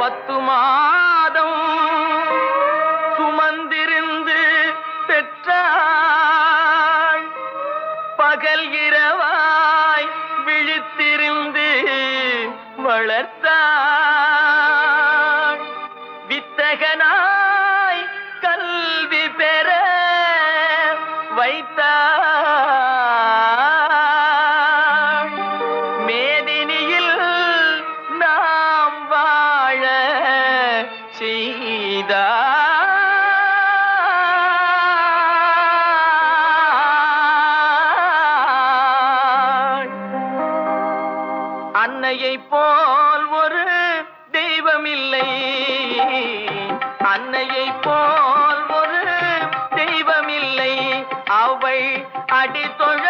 10 மாதம் சுமந்திருந்து பெற்றாள். பகல் இரவாய் விழித்திருந்து வளர்த்தாள். வித்தகனாய் கல்வி பெற வைத்தாள். மேதினியில் நாம் வாழ செய்தாள். அன்னையை போல் ஒரு தெய்வமில்லை, அன்னையை போல் ஒரு தெய்வமில்லை. அவள் அடித்தொழ